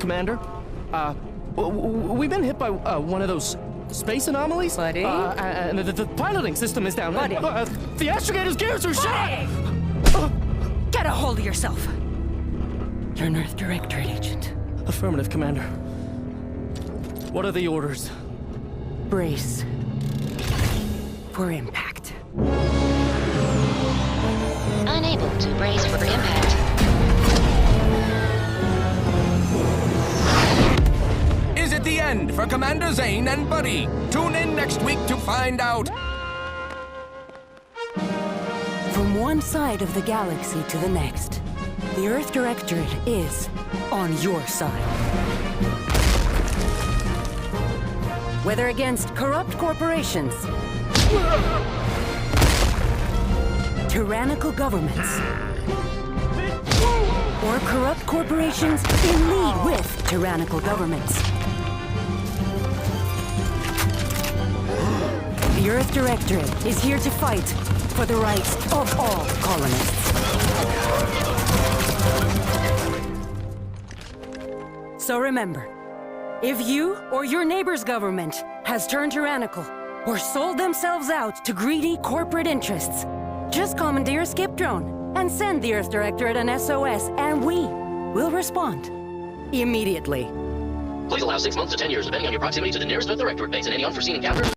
Commander. We've been hit by one of those space anomalies. Buddy? And the piloting system is down. Buddy? The astrogator's gears are shot! Get a hold of yourself! You're an Earth Directorate agent. Affirmative, Commander. What are the orders? Brace for impact. Unable to brace for impact. Is it the end for Commander Zane and Buddy? Tune in next week to find out. From one side of the galaxy to the next, the Earth Directorate is on your side. Whether against corrupt corporations, tyrannical governments, or corrupt corporations in league with tyrannical governments, the Earth Directorate is here to fight for the rights of all colonists. So remember, if you or your neighbor's government has turned tyrannical or sold themselves out to greedy corporate interests, just commandeer a skip drone and send the Earth Directorate an SOS, and we will respond immediately. Please allow 6 months to 10 years, depending on your proximity to the nearest Earth Directorate base and any unforeseen encounters.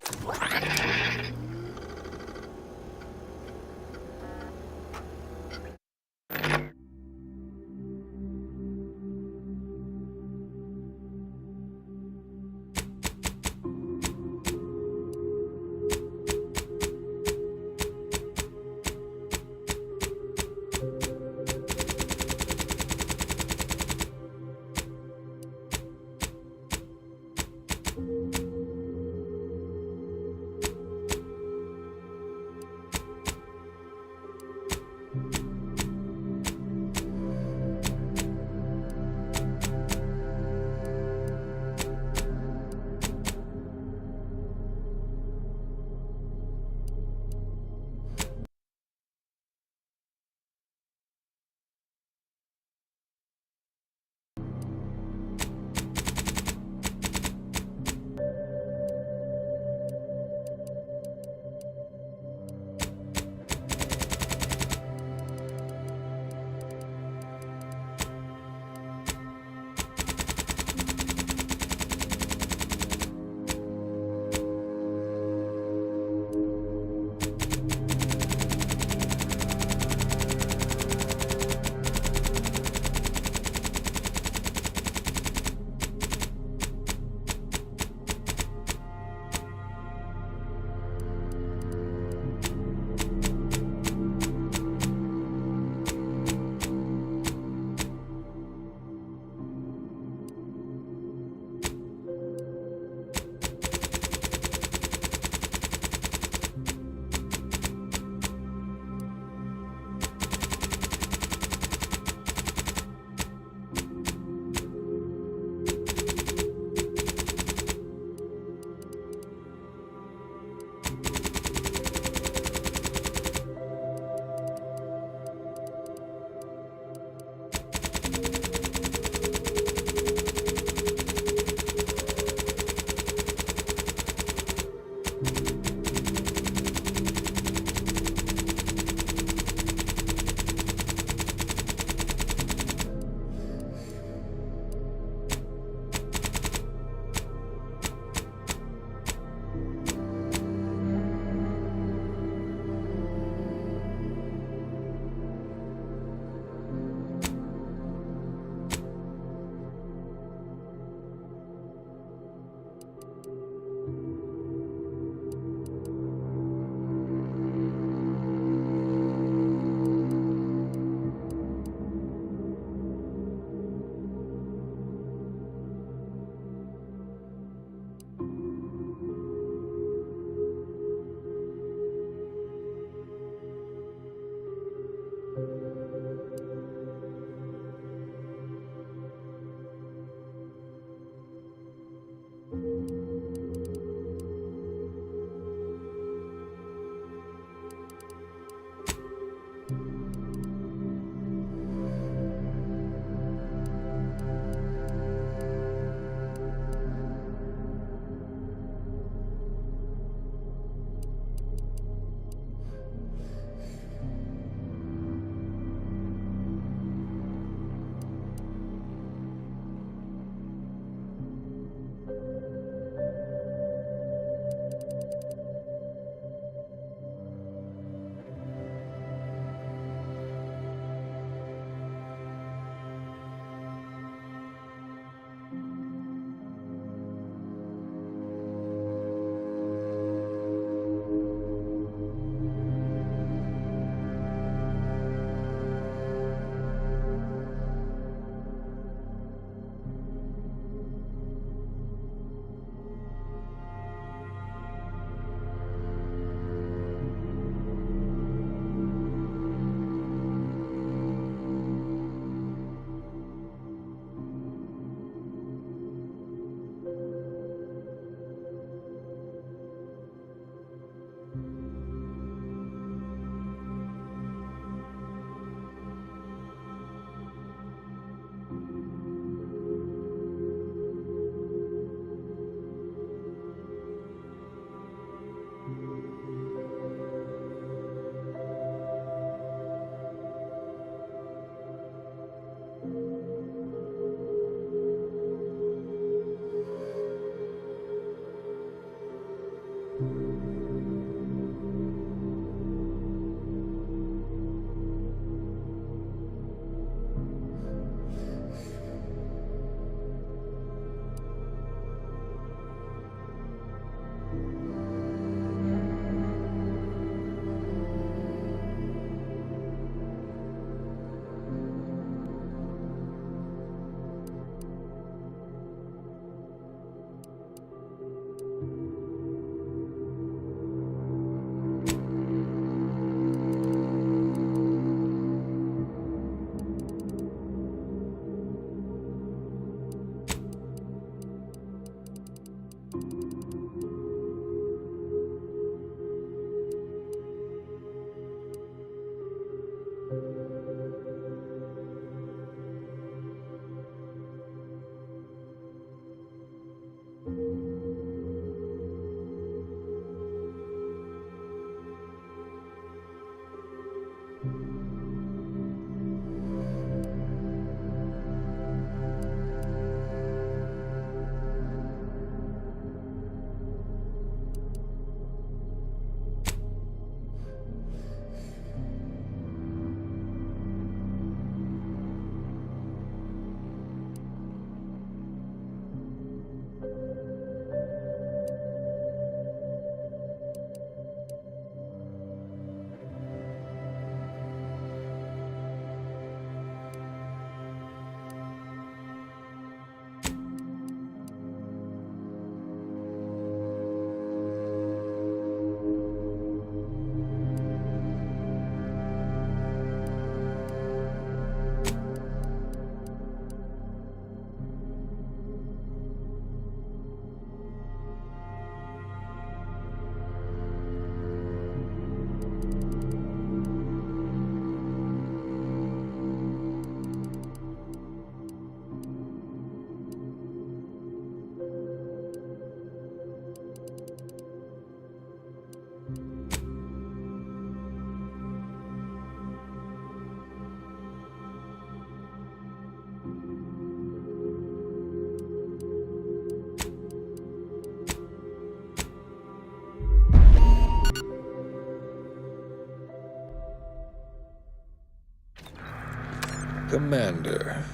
Commander,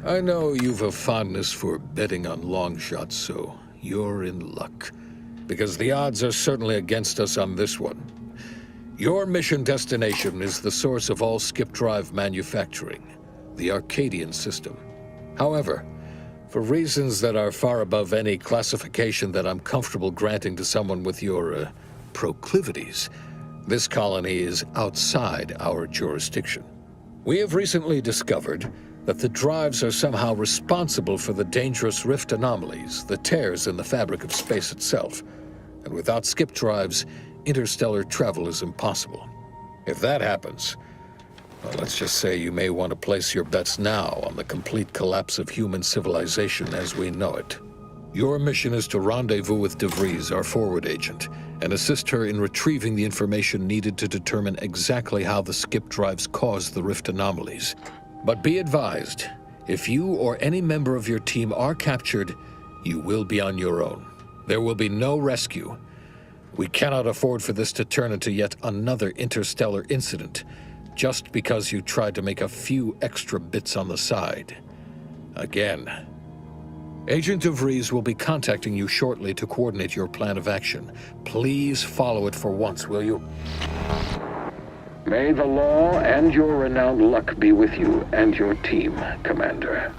I know you've a fondness for betting on long shots, so you're in luck. Because the odds are certainly against us on this one. Your mission destination is the source of all skip drive manufacturing, the Arcadian system. However, for reasons that are far above any classification that I'm comfortable granting to someone with your proclivities, this colony is outside our jurisdiction. We have recently discovered that the drives are somehow responsible for the dangerous rift anomalies, the tears in the fabric of space itself. And without skip drives, interstellar travel is impossible. If that happens, well, let's just say you may want to place your bets now on the complete collapse of human civilization as we know it. Your mission is to rendezvous with DeVries, our forward agent, and assist her in retrieving the information needed to determine exactly how the skip drives caused the rift anomalies. But be advised, if you or any member of your team are captured, you will be on your own. There will be no rescue. We cannot afford for this to turn into yet another interstellar incident, just because you tried to make a few extra bits on the side. Again. Agent DeVries will be contacting you shortly to coordinate your plan of action. Please follow it for once, will you? May the law and your renowned luck be with you and your team, Commander.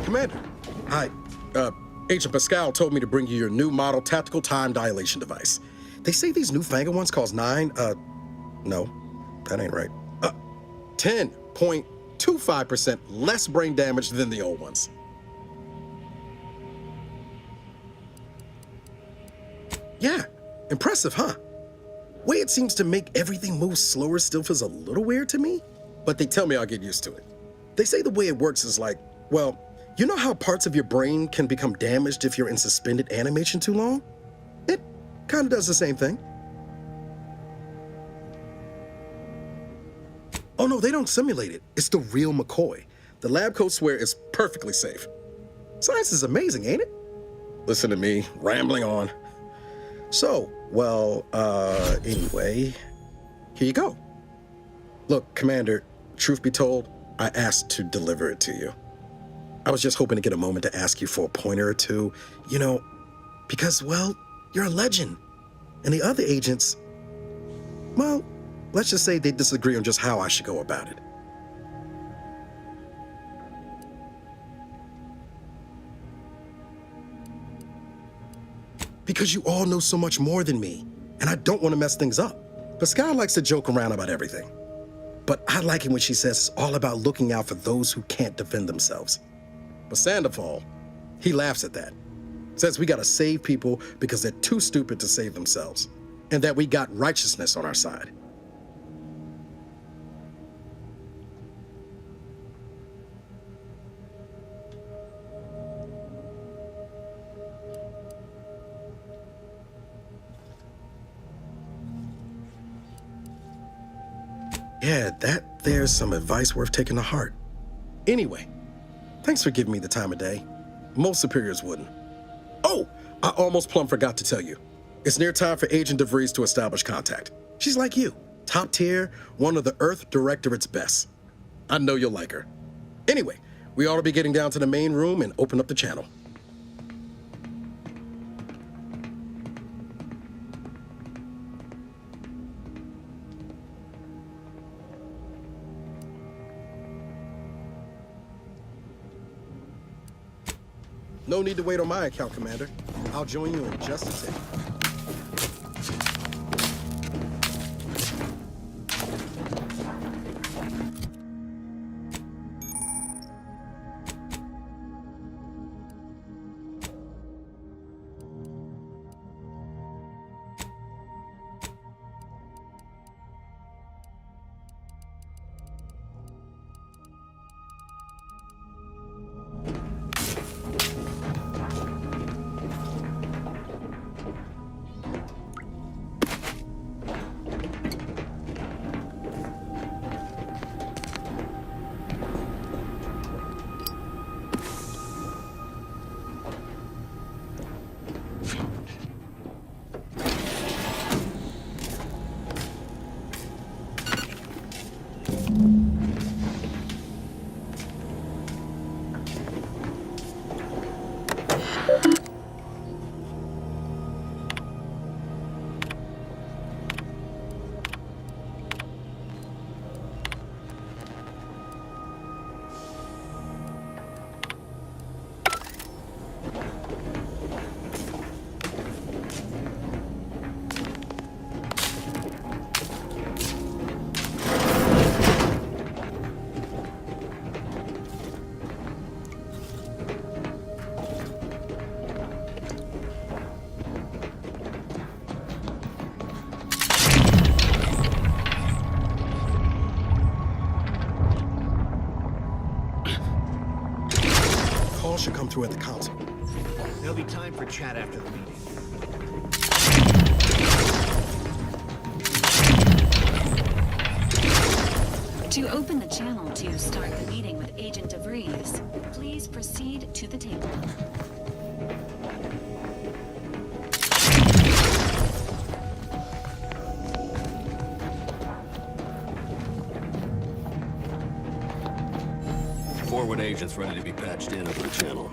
Commander, Agent Pascal told me to bring you your new model tactical time dilation device. They say these newfangled ones cause no, that ain't right. 10.25% less brain damage than the old ones. Yeah, impressive, huh? Way it seems to make everything move slower still feels a little weird to me, but they tell me I'll get used to it. They say the way it works is like, well, you know how parts of your brain can become damaged if you're in suspended animation too long? It kind of does the same thing. Oh no, they don't simulate it. It's the real McCoy. The lab coats swear it's perfectly safe. Science is amazing, ain't it? Listen to me, rambling on. So, well, anyway, here you go. Look, Commander, truth be told, I asked to deliver it to you. I was just hoping to get a moment to ask you for a pointer or two, you know, because, well, you're a legend. And the other agents, well, let's just say they disagree on just how I should go about it. Because you all know so much more than me, and I don't want to mess things up. But Sky likes to joke around about everything. But I like it when she says it's all about looking out for those who can't defend themselves. But Sandoval, he laughs at that. Says we gotta save people because they're too stupid to save themselves, and that we got righteousness on our side. Yeah, there's some advice worth taking to heart. Anyway, thanks for giving me the time of day. Most superiors wouldn't. Oh, I almost plumb forgot to tell you. It's near time for Agent DeVries to establish contact. She's like you, top tier, one of the Earth Directorate's best. I know you'll like her. Anyway, we ought to be getting down to the main room and open up the channel. No need to wait on my account, Commander. I'll join you in just a second. Should come through at the council. There'll be time for chat after the meeting. To open the channel to start the meeting with Agent DeVries, please proceed to the table. Forward agents ready to be patched in over the channel.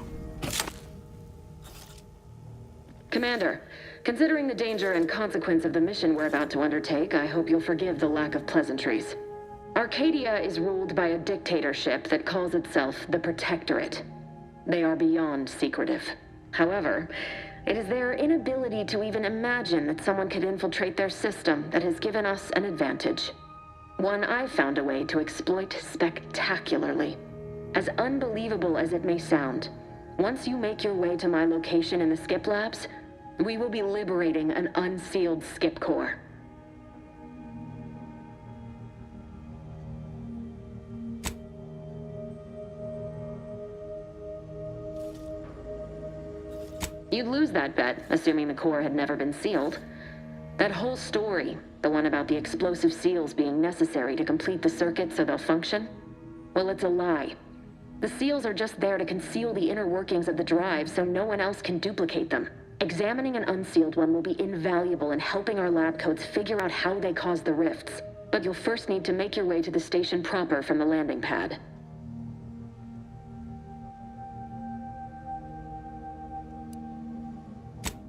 Commander, considering the danger and consequence of the mission we're about to undertake, I hope you'll forgive the lack of pleasantries. Arcadia is ruled by a dictatorship that calls itself the Protectorate. They are beyond secretive. However, it is their inability to even imagine that someone could infiltrate their system that has given us an advantage. One I've found a way to exploit spectacularly. As unbelievable as it may sound, once you make your way to my location in the Skip Labs, we will be liberating an unsealed Skip Core. You'd lose that bet, assuming the core had never been sealed. That whole story, the one about the explosive seals being necessary to complete the circuit so they'll function, well, it's a lie. The seals are just there to conceal the inner workings of the drive so no one else can duplicate them. Examining an unsealed one will be invaluable in helping our lab coats figure out how they cause the rifts. But you'll first need to make your way to the station proper from the landing pad.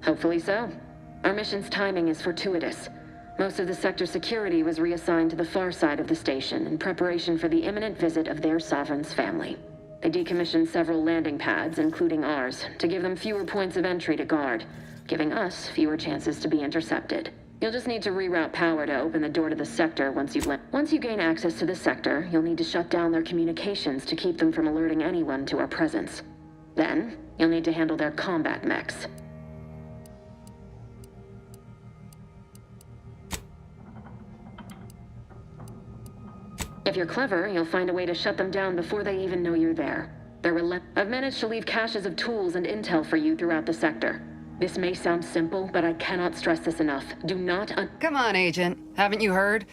Hopefully so. Our mission's timing is fortuitous. Most of the sector security was reassigned to the far side of the station in preparation for the imminent visit of their sovereign's family. They decommissioned several landing pads, including ours, to give them fewer points of entry to guard, giving us fewer chances to be intercepted. You'll just need to reroute power to open the door to the sector once you gain access to the sector, you'll need to shut down their communications to keep them from alerting anyone to our presence. Then, you'll need to handle their combat mechs. If you're clever, you'll find a way to shut them down before they even know you're there. I've managed to leave caches of tools and intel for you throughout the sector. This may sound simple, but I cannot stress this enough. Do not Come on, Agent. Haven't you heard?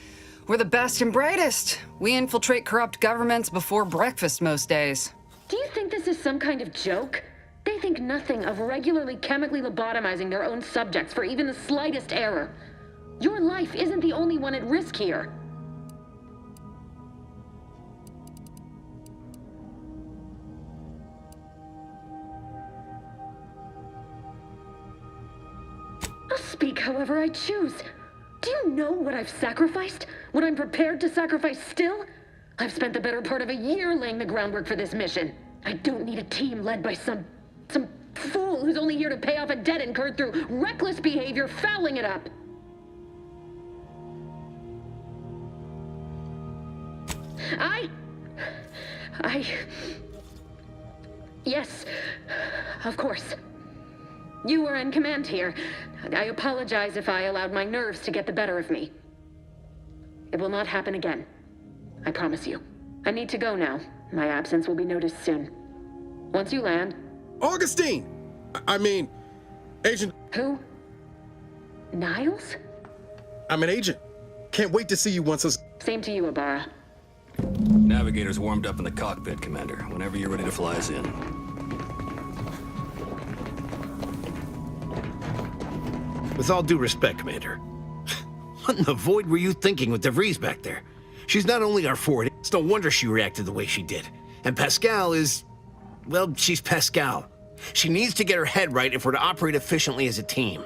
We're the best and brightest. We infiltrate corrupt governments before breakfast most days. Do you think this is some kind of joke? They think nothing of regularly chemically lobotomizing their own subjects for even the slightest error. Your life isn't the only one at risk here. I'll speak however I choose. Do you know what I've sacrificed? What I'm prepared to sacrifice still? I've spent the better part of a year laying the groundwork for this mission. I don't need a team led by some fool who's only here to pay off a debt incurred through reckless behavior, fouling it up. Yes, of course. You were in command here. I apologize if I allowed my nerves to get the better of me. It will not happen again. I promise you. I need to go now. My absence will be noticed soon. Once you land... Augustine! I mean, Agent... Who? Niles? I'm an agent. Can't wait to see you once us... Same to you, Ibarra. Navigator's warmed up in the cockpit, Commander. Whenever you're ready to fly us in. With all due respect, Commander, what in the void were you thinking with DeVries back there? She's not only our forward, it's no wonder she reacted the way she did. And Pascal is... well, she's Pascal. She needs to get her head right if we're to operate efficiently as a team.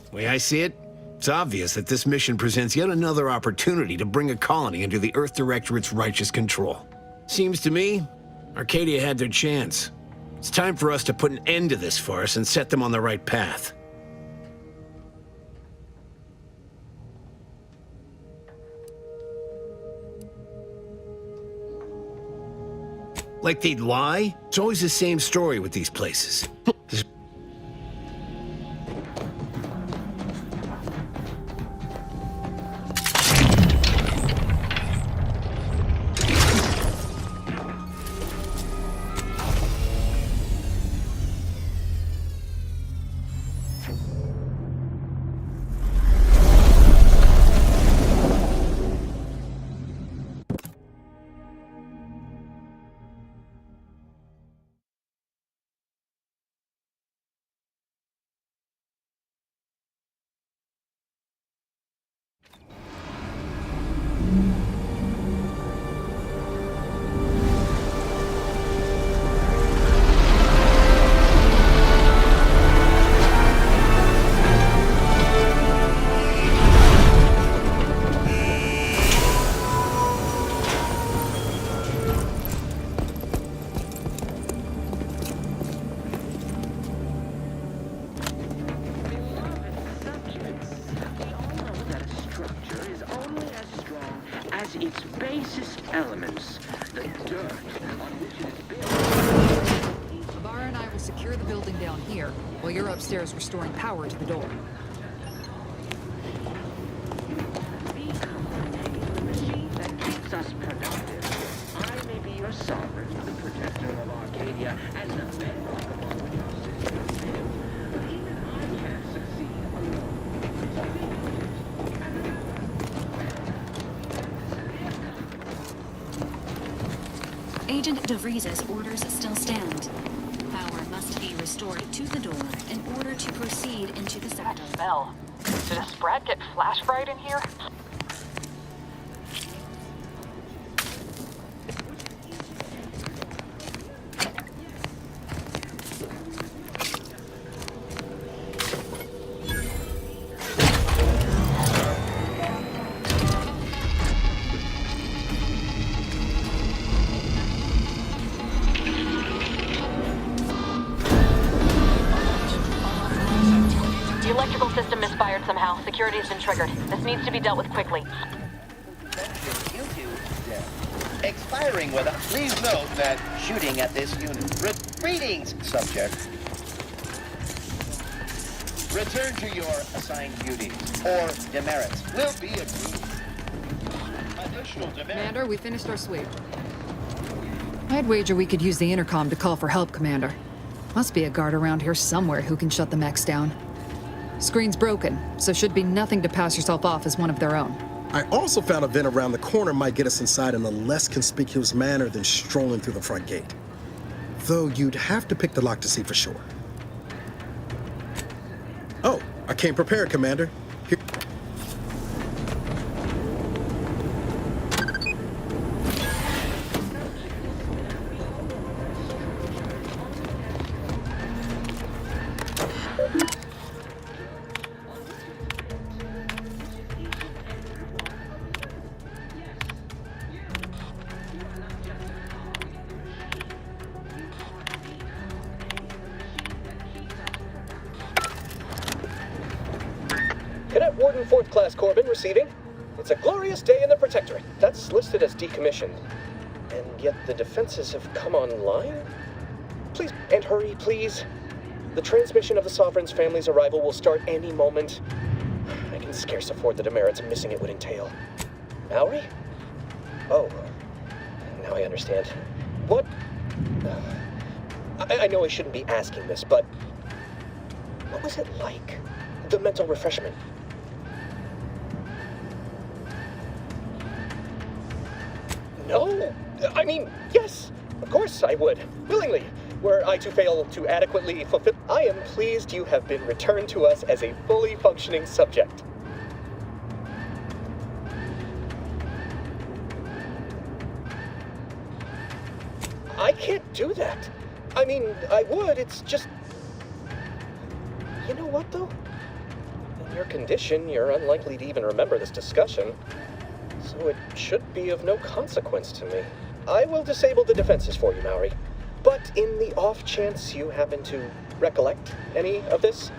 The way I see it, it's obvious that this mission presents yet another opportunity to bring a colony under the Earth Directorate's righteous control. Seems to me, Arcadia had their chance. It's time for us to put an end to this farce and set them on the right path. Like they'd lie? It's always the same story with these places. Its basest elements, the dirt on which it is built. Ibarra and I will secure the building down here, while you're upstairs restoring power to the door. The machine that keeps us productive. I may be your sovereign, the protector of Arcadia, and the bedrock upon which your systems live. But even I can't succeed alone. Agent DeVries' orders still stand. Power must be restored to the door in order to proceed into the sector. That smell. Did a Sprat get flash fried in here? security's been triggered. This needs to be dealt with quickly. Expiring with us. Please note that shooting at this unit. Greetings, subject. Return to your assigned duties, or demerits will be approved. Additional demerits. Commander, we finished our sweep. I'd wager we could use the intercom to call for help, Commander. Must be a guard around here somewhere who can shut the mechs down. Screen's broken, so should be nothing to pass yourself off as one of their own. I also found a vent around the corner might get us inside in a less conspicuous manner than strolling through the front gate. Though you'd have to pick the lock to see for sure. Oh, I came prepared, Commander. Here. Cadet Warden 4th Class Corbin receiving. It's a glorious day in the Protectorate. That's listed as decommissioned. And yet the defenses have come online? Please, and hurry, please. The transmission of the Sovereign's family's arrival will start any moment. I can scarce afford the demerits missing it would entail. Mallory? Oh, now I understand. What? I know I shouldn't be asking this, but what was it like? The mental refreshment. No! I mean, yes! Of course I would. Willingly. Were I to fail to adequately fulfill... I am pleased you have been returned to us as a fully functioning subject. I can't do that. I mean, I would, it's just... You know what, though? In your condition, you're unlikely to even remember this discussion. So it should be of no consequence to me. I will disable the defenses for you, Maori. But in the off chance you happen to recollect any of this,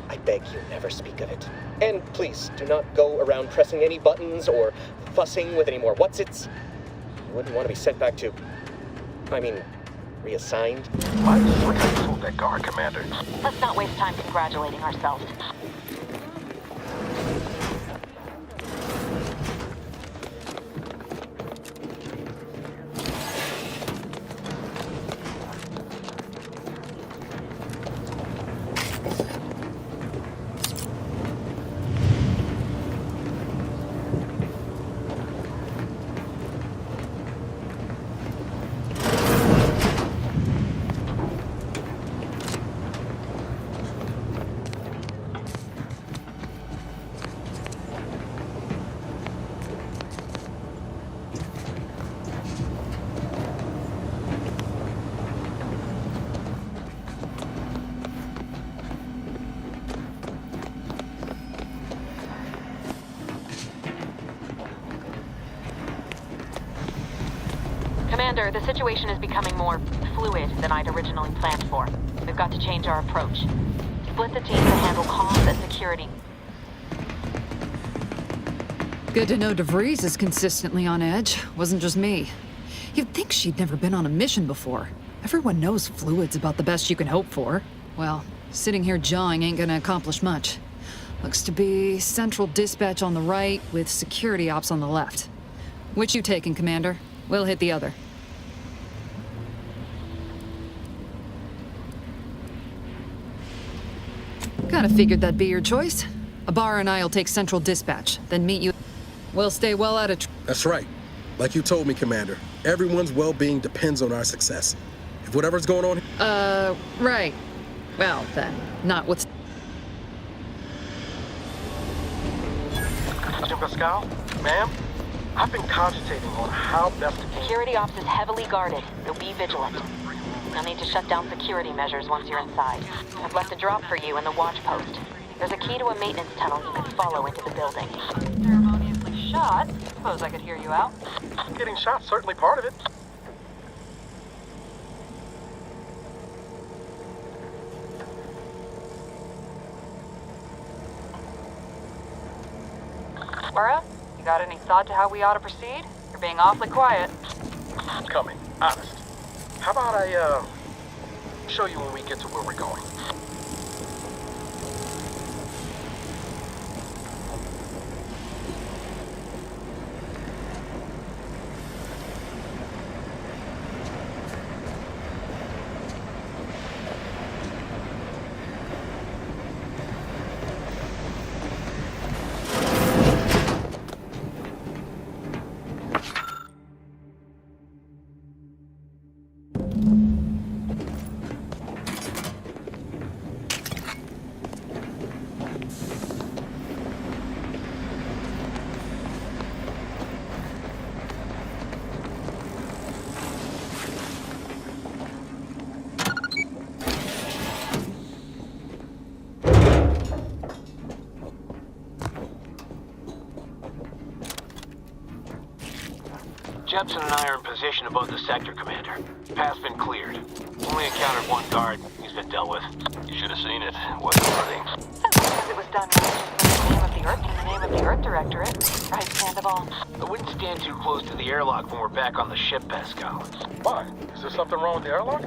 I beg you never speak of it. And please, do not go around pressing any buttons or fussing with any more whatsits. You wouldn't want to be sent back to... reassigned. My sweet pulled that guard, Commander. Let's not waste time congratulating ourselves. Commander, the situation is becoming more fluid than I'd originally planned for. We've got to change our approach. Split the team to handle comms and security. Good to know DeVries is consistently on edge. Wasn't just me. You'd think she'd never been on a mission before. Everyone knows fluid's about the best you can hope for. Well, sitting here jawing ain't gonna accomplish much. Looks to be central dispatch on the right with security ops on the left. Which you taking, Commander? We'll hit the other. Kinda figured that'd be your choice. Abar and I'll take central dispatch, then meet you. We'll stay well out of That's right. Like you told me, Commander. Everyone's well-being depends on our success. If whatever's going on... right. Well, then, not with... Agent Pascal, ma'am, I've been cogitating on how best to... Security ops is heavily guarded, so be vigilant. You'll need to shut down security measures once you're inside. I've left a drop for you in the watch post. There's a key to a maintenance tunnel you can follow into the building. Ceremoniously shot? Suppose I could hear you out. Getting shot's certainly part of it. Got any thought to how we ought to proceed? You're being awfully quiet. Coming, honest. How about I, show you when we get to where we're going? Jepson and I are in position above the sector, Commander. Path's been cleared. Only encountered one guard. He's been dealt with. You should have seen it. Wasn't worthy. As long as it was done in the name of the Earth Directorate. Right, Sandoval? I wouldn't stand too close to the airlock when we're back on the ship, Pascal. Why? Is there something wrong with the airlock?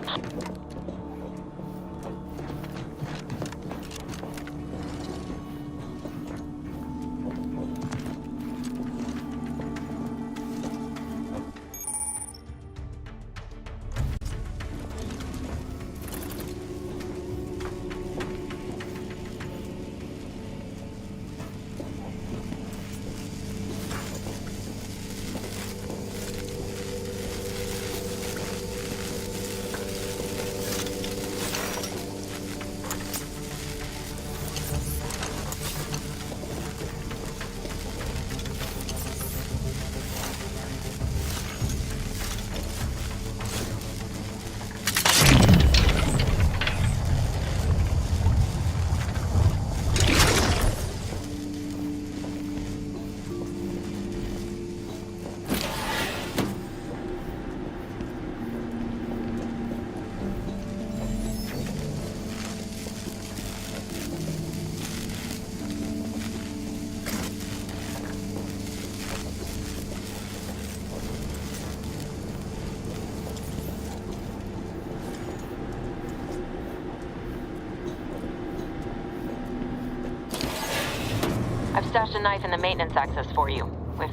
I've stashed a knife in the maintenance access for you, with,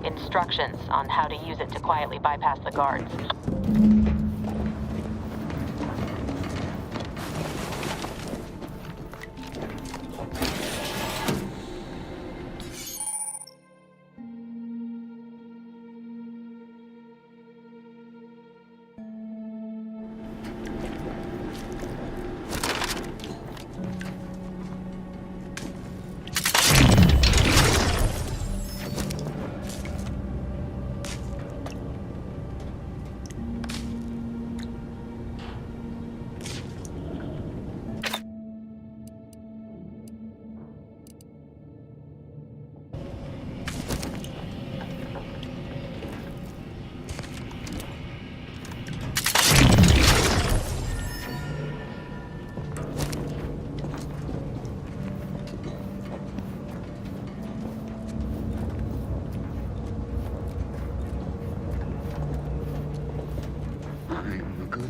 instructions on how to use it to quietly bypass the guards.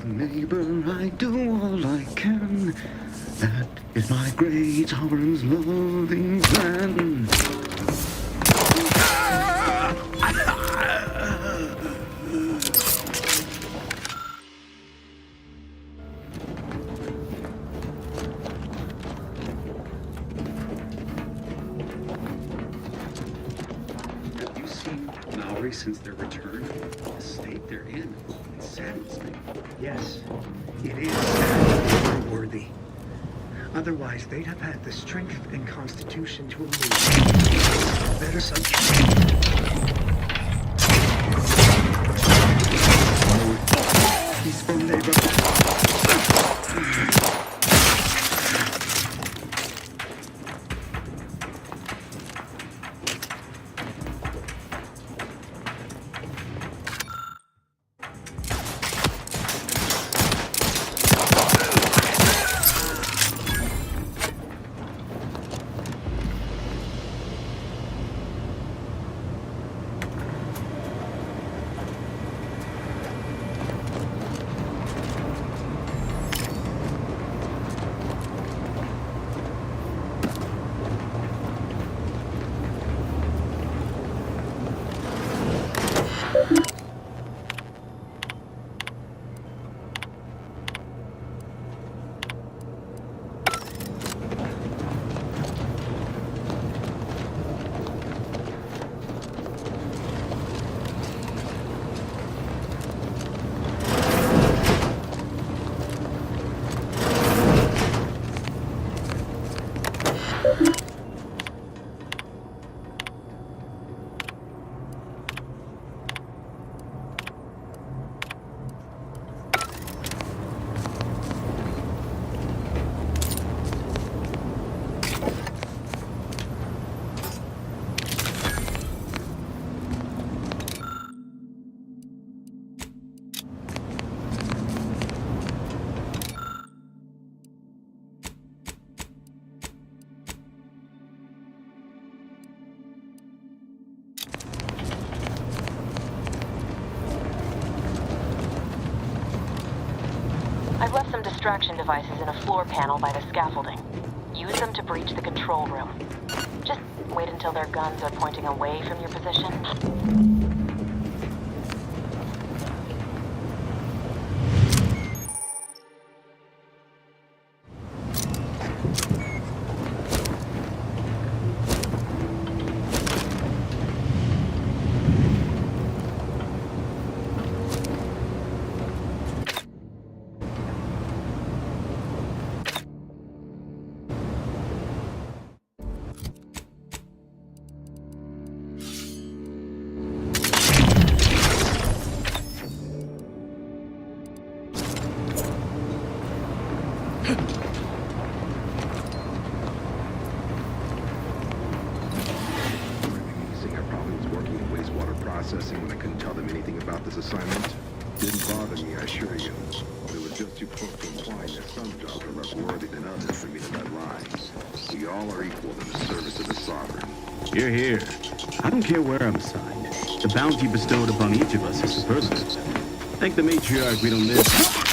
Neighbor, I do all I can. That is my great sovereign's loving plan. Have you seen Maori since their return? The state they're in. It saddens me. Yes, it is sad and worthy. Otherwise, they'd have had the strength and constitution to remove better subject. Peaceful labor. extraction devices in a floor panel by the scaffolding. Use them to breach the control room. Just wait until their guns are pointing away from your position. Processing when I couldn't tell them anything about this assignment. Didn't bother me, I assure you. But it was just too close to implying that some jobs are less worthy than others for me to let rise. We all are equal in the service of the Sovereign. Hear, hear. I don't care where I'm assigned. The bounty bestowed upon each of us is superfluous. Thank the matriarch we don't live.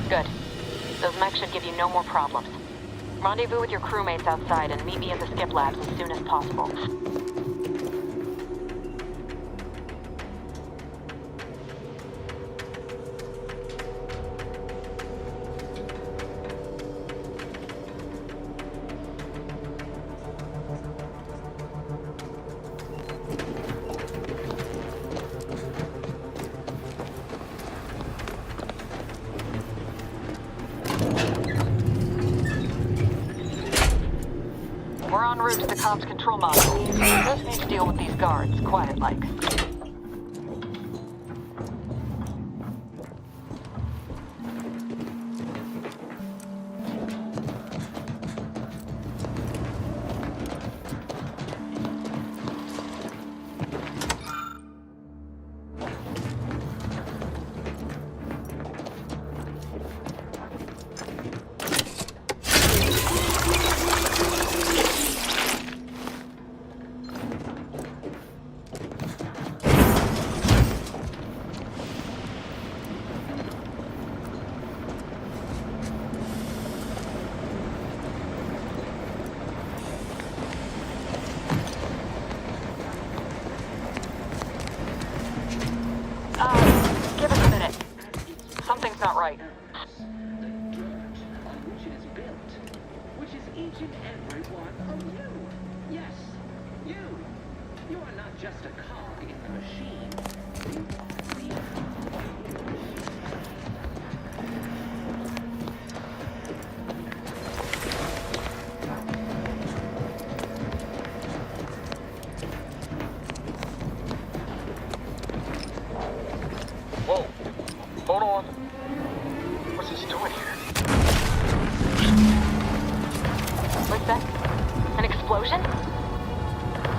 Good. Those mechs should give you no more problems. Rendezvous with your crewmates outside and meet me at the skip labs as soon as possible. We're en route to the comms control module. Just need to deal with these guards, quiet-like. Give us a minute. Something's not right. Which is built, which is each and every one of you. Yes, you. You are not just a cog in the machine. Whoa. Hold on. What's this doing here? What's that? An explosion?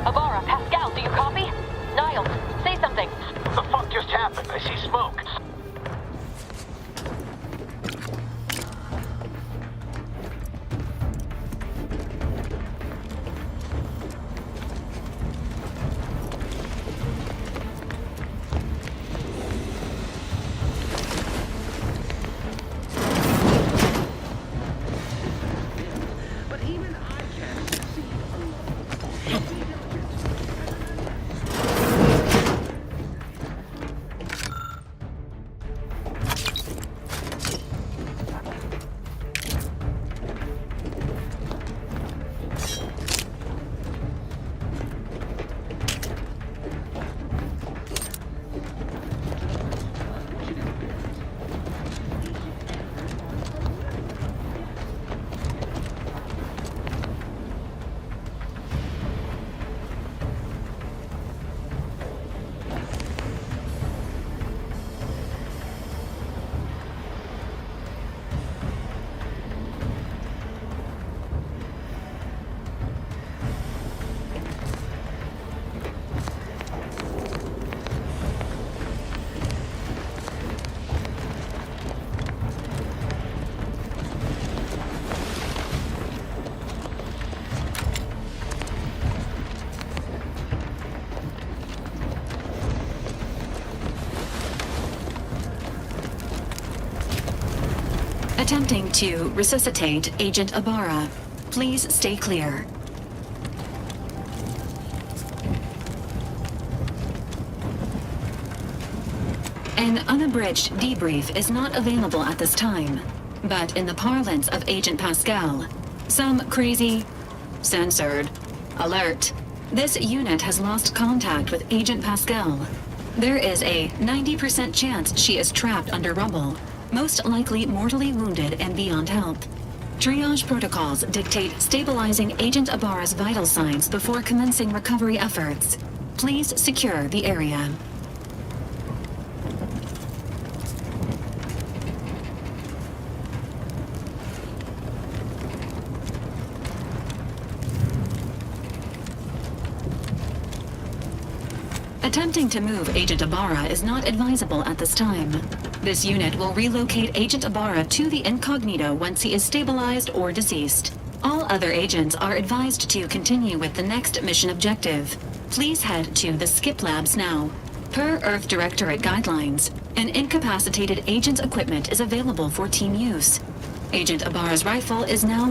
Avara, Pascal, do you copy? Niles, say something. What the fuck just happened? I see smoke. But even I can't succeed alone. Attempting to resuscitate Agent Ibarra. Please stay clear. An unabridged debrief is not available at this time, but in the parlance of Agent Pascal, some crazy, censored, alert. This unit has lost contact with Agent Pascal. There is a 90% chance she is trapped under rubble, most likely mortally wounded and beyond help. Triage protocols dictate stabilizing Agent Ibarra's vital signs before commencing recovery efforts. Please secure the area. Attempting to move Agent Ibarra is not advisable at this time. This unit will relocate Agent Ibarra to the incognito once he is stabilized or deceased. All other agents are advised to continue with the next mission objective. Please head to the Skip Labs now. Per Earth Directorate guidelines, an incapacitated agent's equipment is available for team use. Agent Ibarra's rifle is now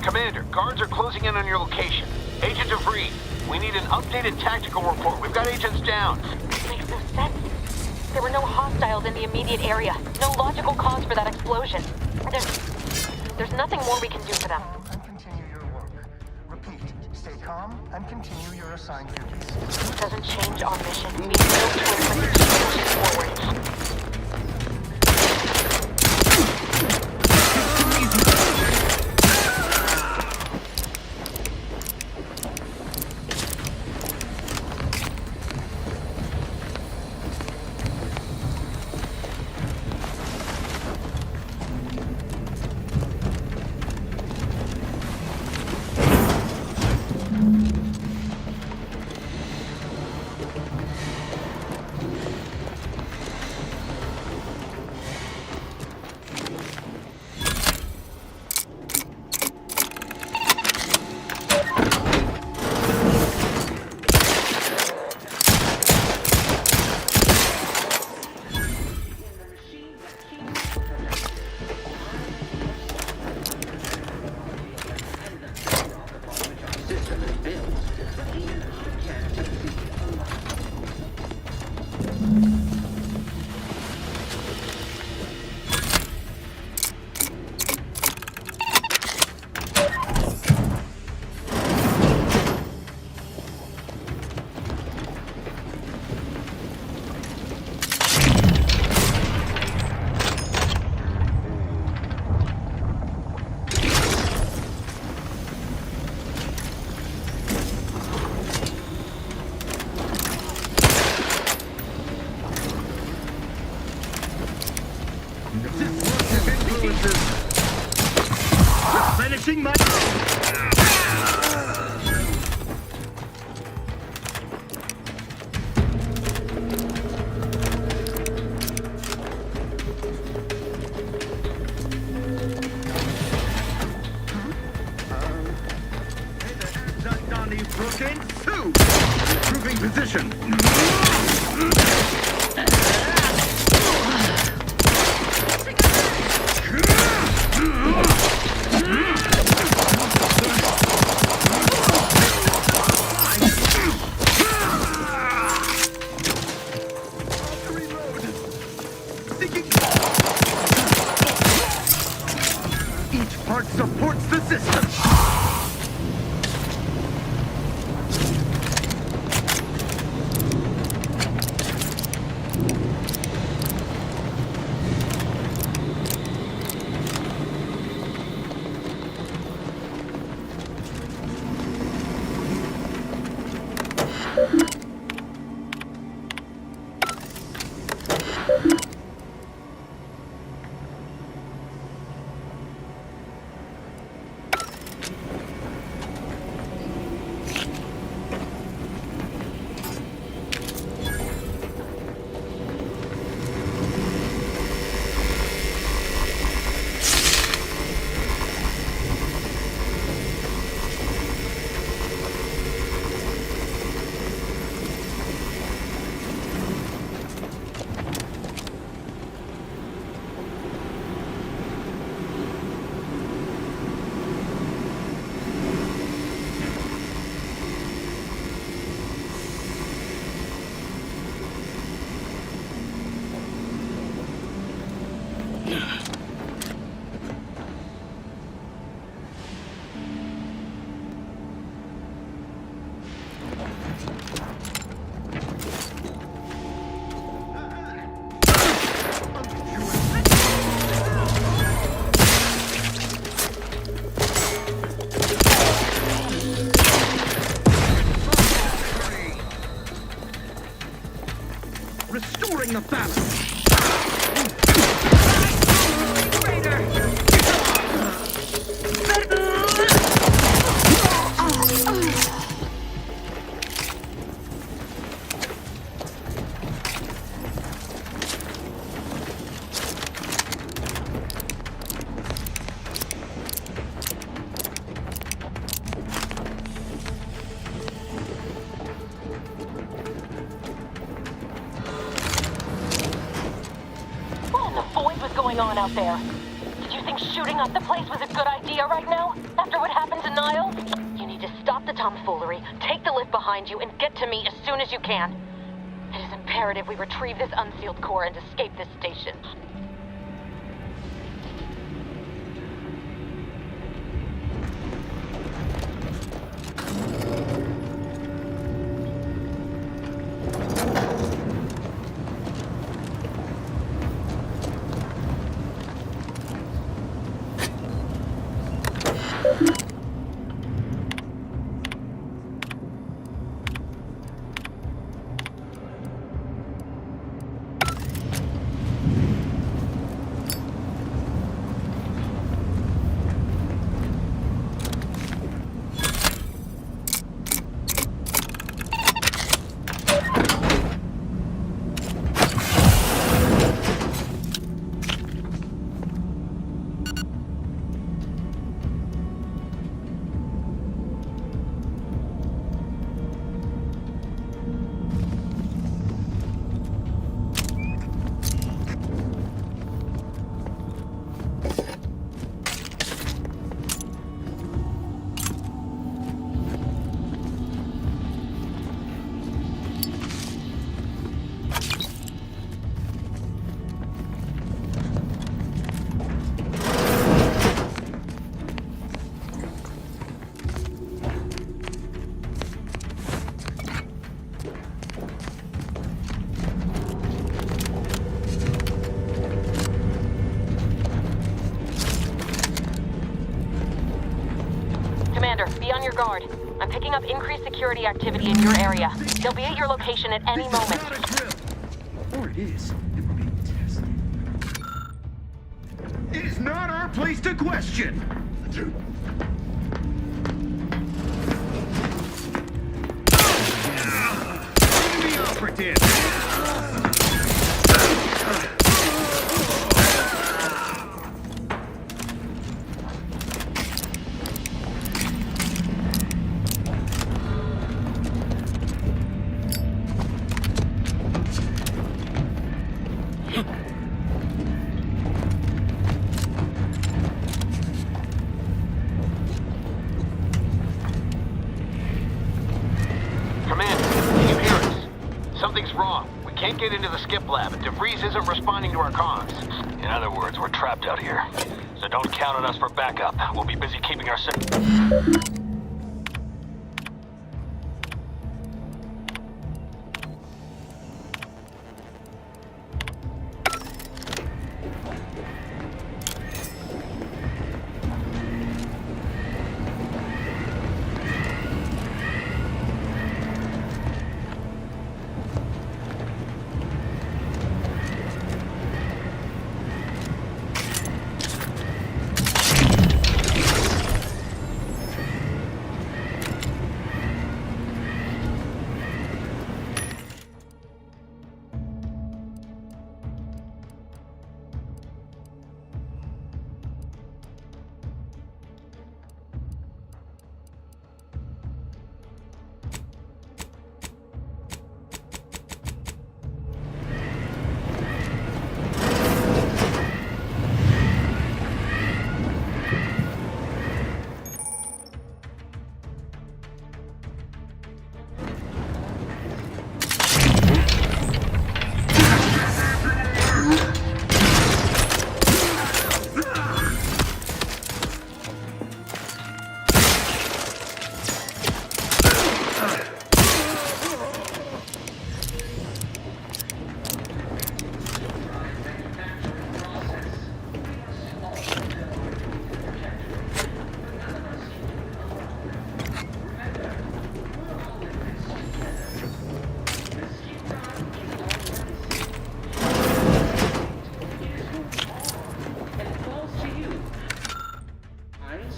Commander, guards are closing in on your location. Agent DeVries, we need an updated tactical report. We've got agents down. Makes no sense. There were no hostiles in the immediate area. No logical cause for that explosion. There's nothing more we can do for them. And continue your work. Repeat, stay calm and continue your assigned duties. Doesn't change our mission. We have no choice but to keep pushing forward. Replenishing my... against 2. Improving position. Each part supports the system. Restoring the balance. On out there. Did you think shooting up the place was a good idea right now? After what happened to Niles? You need to stop the tomfoolery, take the lift behind you, and get to me as soon as you can. It is imperative we retrieve this unsealed core and escape this station. Be on your guard. I'm picking up increased security activity in your area. They'll be at your location at any moment. Or it is, and we're being tested. It is not our place to question. Enemy operative. made it into the skip lab, and DeVries isn't responding to our comms. In other words, we're trapped out here. So don't count on us for backup. We'll be busy keeping our...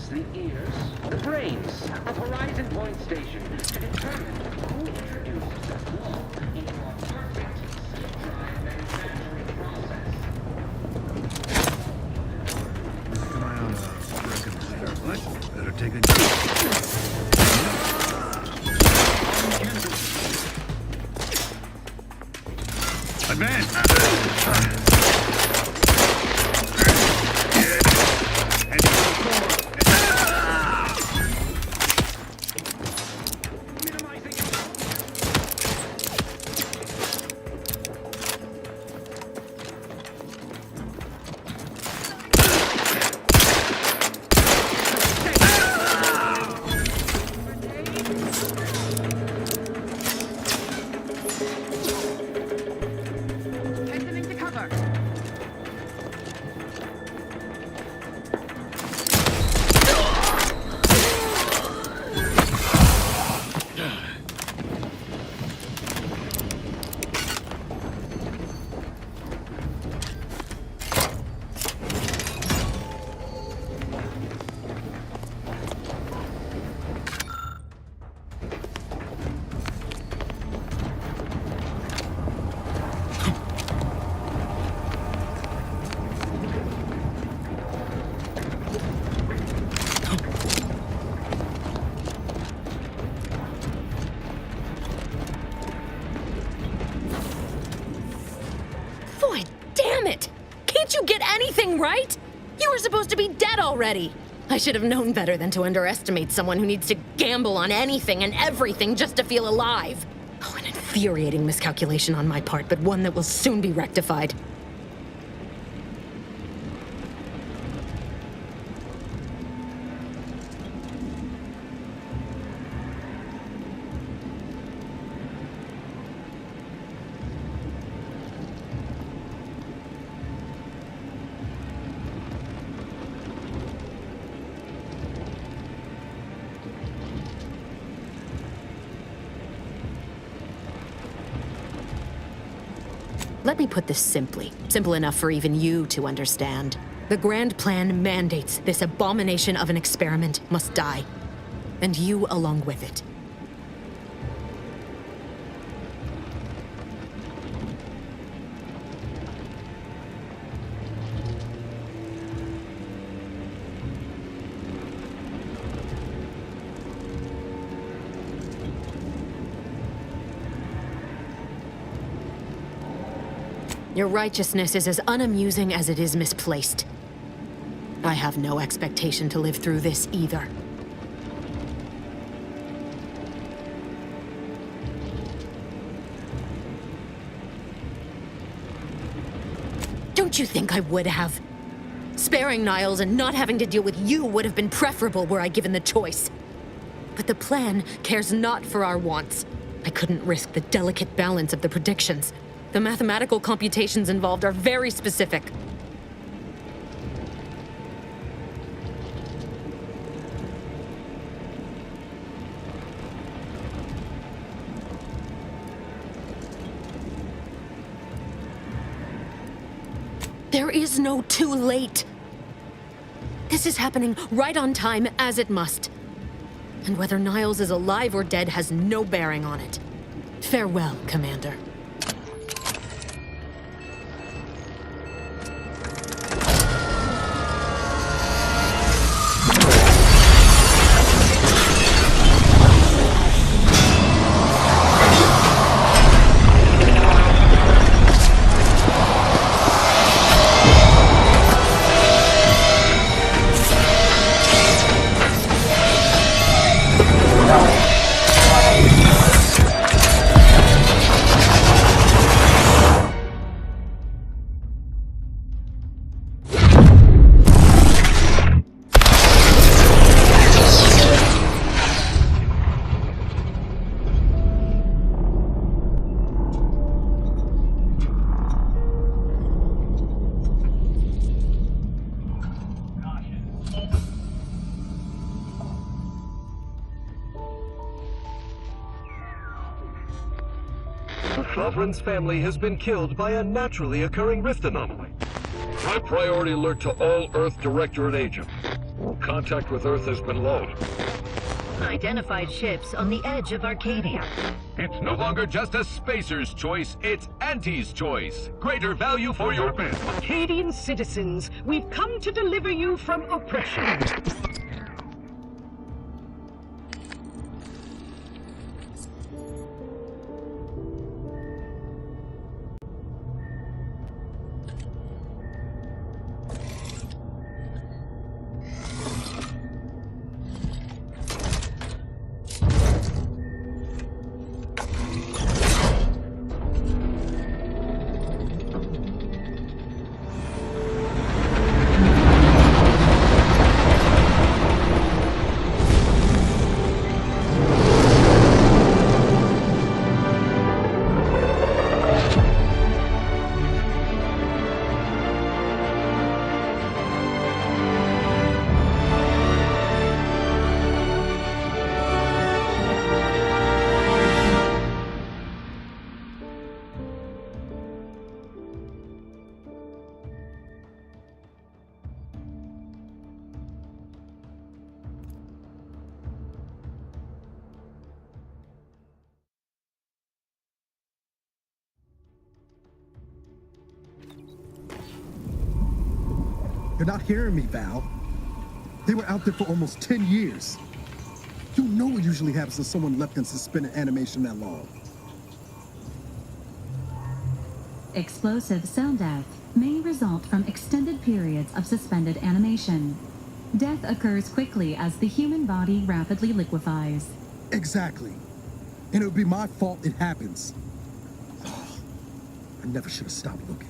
The ears, the brains of Horizon Point Station to determine who introduces the law into a perfect sleep-drive manufacturing process. Am I on a recommender? What? Better take a... Advance! Right? You were supposed to be dead already. I should have known better than to underestimate someone who needs to gamble on anything and everything just to feel alive. Oh, an infuriating miscalculation on my part, but one that will soon be rectified. Let me put this simply. Simple enough for even you to understand. The grand plan mandates this abomination of an experiment must die. And you along with it. Your righteousness is as unamusing as it is misplaced. I have no expectation to live through this either. you think I would have? Sparing Niles and not having to deal with you would have been preferable were I given the choice. But the plan cares not for our wants. I couldn't risk the delicate balance of the predictions. The mathematical computations involved are very specific. There is no too late. This is happening right on time, as it must. And whether Niles is alive or dead has no bearing on it. Farewell, Commander. Sovereign's family has been killed by a naturally occurring rift anomaly. High priority alert to all Earth Directorate agents. Contact with Earth has been low. Identified ships on the edge of Arcadia. It's no longer just a spacer's choice, it's Auntie's choice. Greater value for your bid. Arcadian citizens, we've come to deliver you from oppression. You're not hearing me, Val. They were out there for almost 10 years. You know what usually happens when someone left in suspended animation that long. Explosive cell death may result from extended periods of suspended animation. Death occurs quickly as the human body rapidly liquefies. Exactly. And it would be my fault it happens. Oh, I never should have stopped looking.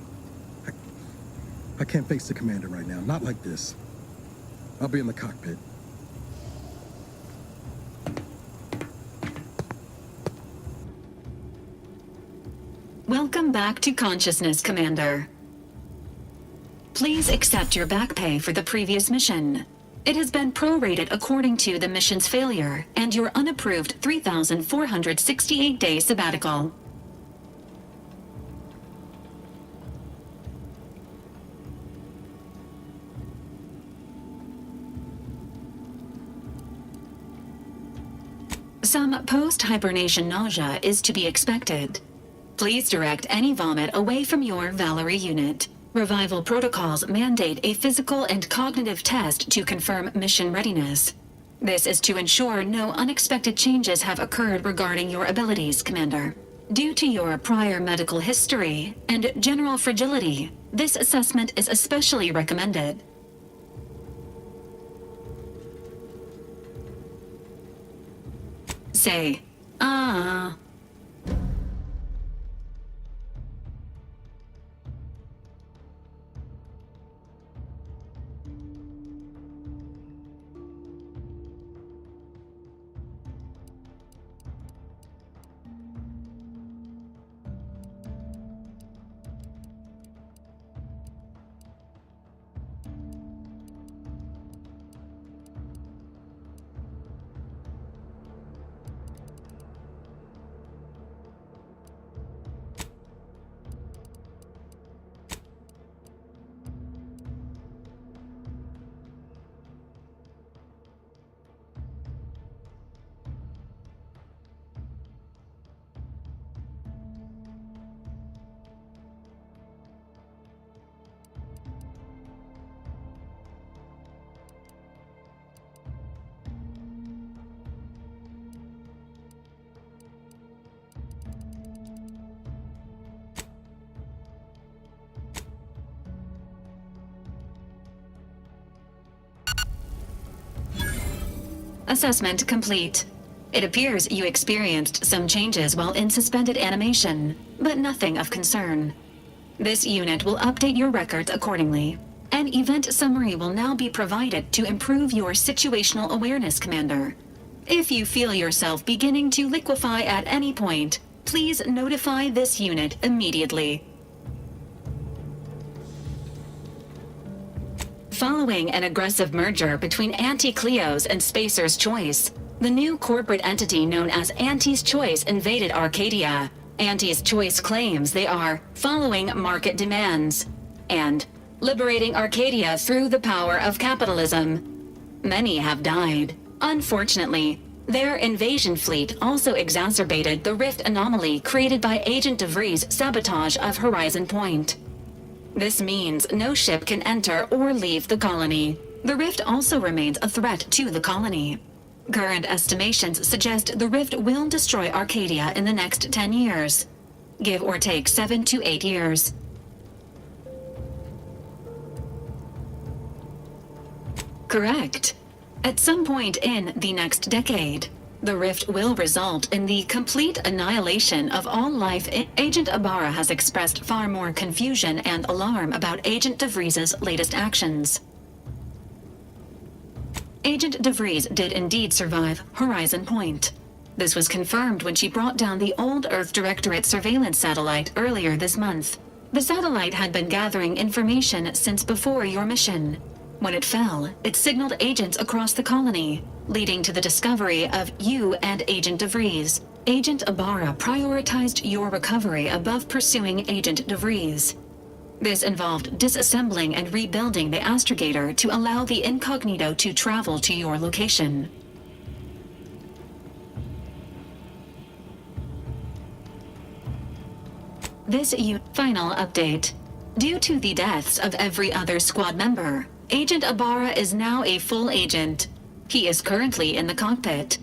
I can't face the commander right now, not like this. I'll be in the cockpit. Welcome back to consciousness, Commander. Please accept your back pay for the previous mission. It has been prorated according to the mission's failure and your unapproved 3,468-day sabbatical. Some post-hibernation nausea is to be expected. Please direct any vomit away from your Valerie unit. Revival protocols mandate a physical and cognitive test to confirm mission readiness. This is to ensure no unexpected changes have occurred regarding your abilities, Commander. Due to your prior medical history and general fragility, this assessment is especially recommended. Say, ah. Assessment complete. It appears you experienced some changes while in suspended animation, but nothing of concern. This unit will update your records accordingly. An event summary will now be provided to improve your situational awareness, Commander. If you feel yourself beginning to liquefy at any point, please notify this unit immediately. Following an aggressive merger between Anti-Cleo's and Spacer's Choice, the new corporate entity known as Anti's Choice invaded Arcadia. Anti's Choice claims they are following market demands and liberating Arcadia through the power of capitalism. Many have died. Unfortunately, their invasion fleet also exacerbated the rift anomaly created by Agent DeVries' sabotage of Horizon Point. This means no ship can enter or leave the colony. The rift also remains a threat to the colony. Current estimations suggest the rift will destroy Arcadia in the next 10 years. Give or take 7 to 8 years. Correct. At some point in the next decade, the rift will result in the complete annihilation of all life. Agent Ibarra has expressed far more confusion and alarm about Agent DeVries' latest actions. Agent DeVries did indeed survive Horizon Point. This was confirmed when she brought down the old Earth Directorate surveillance satellite earlier this month. The satellite had been gathering information since before your mission. When it fell, it signaled agents across the colony, leading to the discovery of you and Agent DeVries. Agent Ibarra prioritized your recovery above pursuing Agent DeVries. This involved disassembling and rebuilding the astrogator to allow the incognito to travel to your location. Final update. Due to the deaths of every other squad member, Agent Ibarra is now a full agent. He is currently in the cockpit.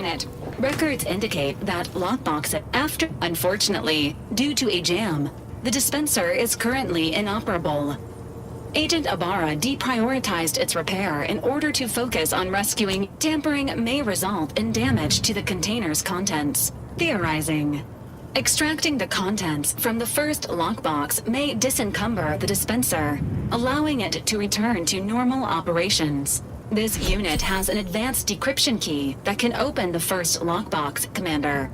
unit. Records indicate that lockbox after... Unfortunately, due to a jam, the dispenser is currently inoperable. Agent Ibarra deprioritized its repair in order to focus on rescuing. Tampering may result in damage to the container's contents. Theorizing. Extracting the contents from the first lockbox may disencumber the dispenser, allowing it to return to normal operations. This unit has an advanced decryption key that can open the first lockbox, Commander.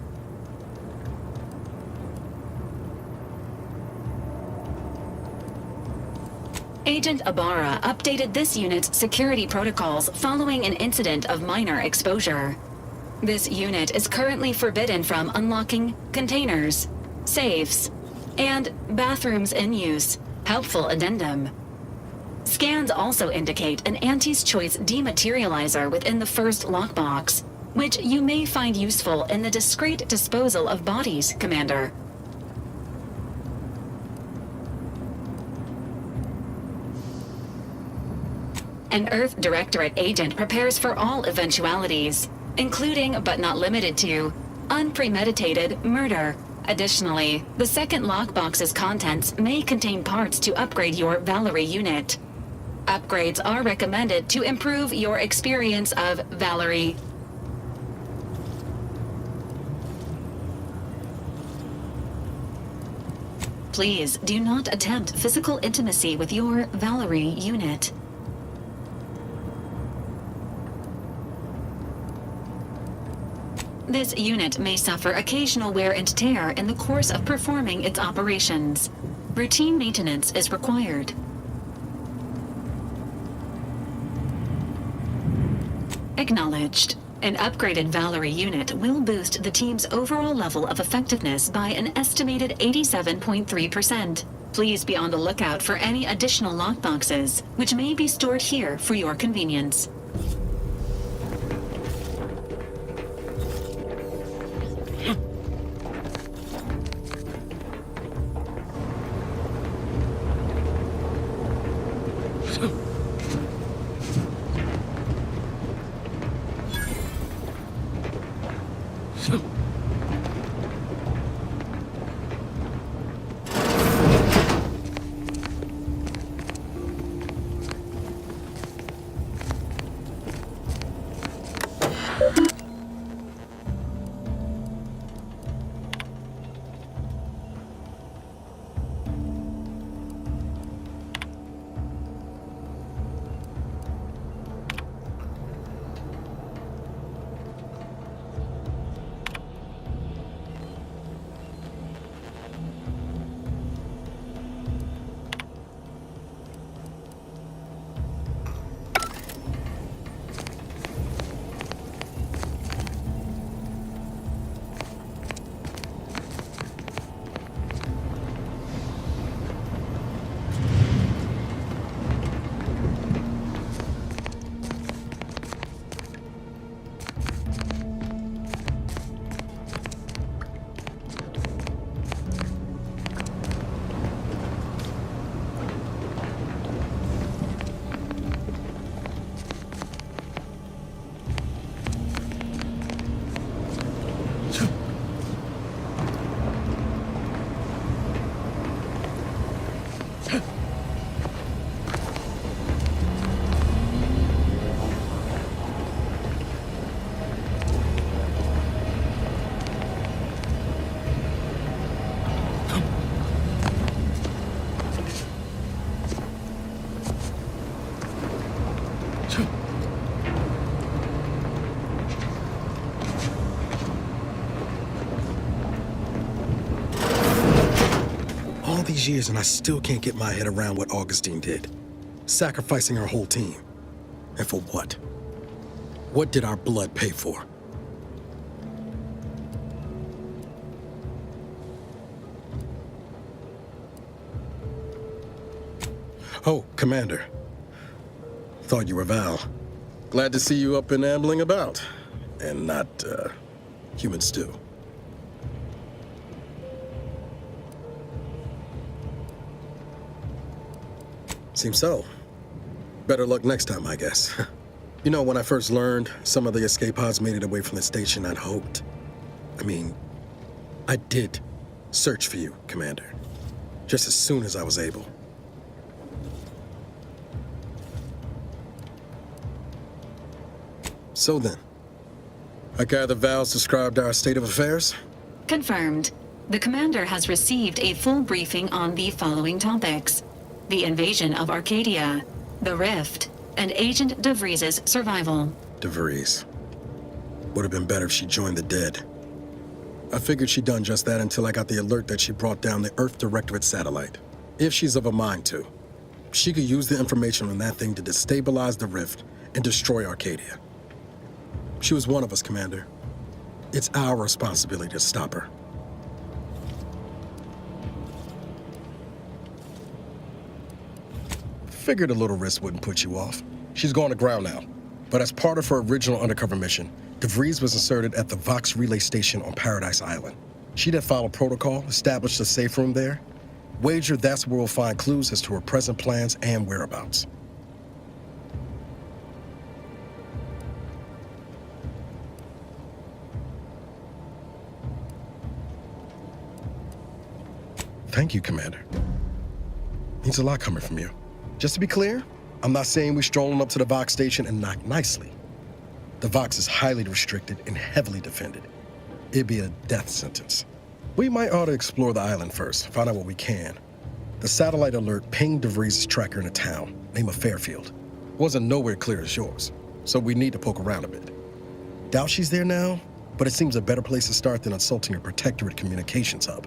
Agent Ibarra updated this unit's security protocols following an incident of minor exposure. This unit is currently forbidden from unlocking containers, safes, and bathrooms in use. Helpful addendum. Scans also indicate an Auntie's Choice dematerializer within the first lockbox, which you may find useful in the discreet disposal of bodies, Commander. An Earth Directorate agent prepares for all eventualities, including but not limited to unpremeditated murder. Additionally, the second lockbox's contents may contain parts to upgrade your Valerie unit. Upgrades are recommended to improve your experience of Valerie. Please do not attempt physical intimacy with your Valerie unit. This unit may suffer occasional wear and tear in the course of performing its operations. Routine maintenance is required. Acknowledged. An upgraded Valerie unit will boost the team's overall level of effectiveness by an estimated 87.3%. Please be on the lookout for any additional lockboxes, which may be stored here for your convenience. All these years and I still can't get my head around what Augustine did. Sacrificing our whole team. And for what? What did our blood pay for? Oh, Commander. Thought you were Val. Glad to see you up and ambling about. And not, human stew. Seems so. Better luck next time, I guess. You know, when I first learned some of the escape pods made it away from the station, I'd hoped. I did search for you, Commander. Just as soon as I was able. So then, I gather Val's described our state of affairs? Confirmed. The commander has received a full briefing on the following topics: the invasion of Arcadia, the Rift, and Agent DeVries' survival. DeVries. Would have been better if she joined the dead. I figured she'd done just that until I got the alert that she brought down the Earth Directorate satellite. If she's of a mind to, she could use the information on that thing to destabilize the Rift and destroy Arcadia. She was one of us, Commander. It's our responsibility to stop her. Figured a little risk wouldn't put you off. She's gone to ground now. But as part of her original undercover mission, DeVries was inserted at the Vox relay station on Paradise Island. She'd have followed protocol, established a safe room there. Wager that's where we'll find clues as to her present plans and whereabouts. Thank you, Commander. Means a lot coming from you. Just to be clear, I'm not saying we stroll on up to the Vox station and knock nicely. The Vox is highly restricted and heavily defended. It'd be a death sentence. We might ought to explore the island first, find out what we can. The satellite alert pinged DeVries' tracker in a town, name of Fairfield. Wasn't nowhere clear as yours, so we need to poke around a bit. Doubt she's there now, but it seems a better place to start than assaulting her Protectorate communications hub.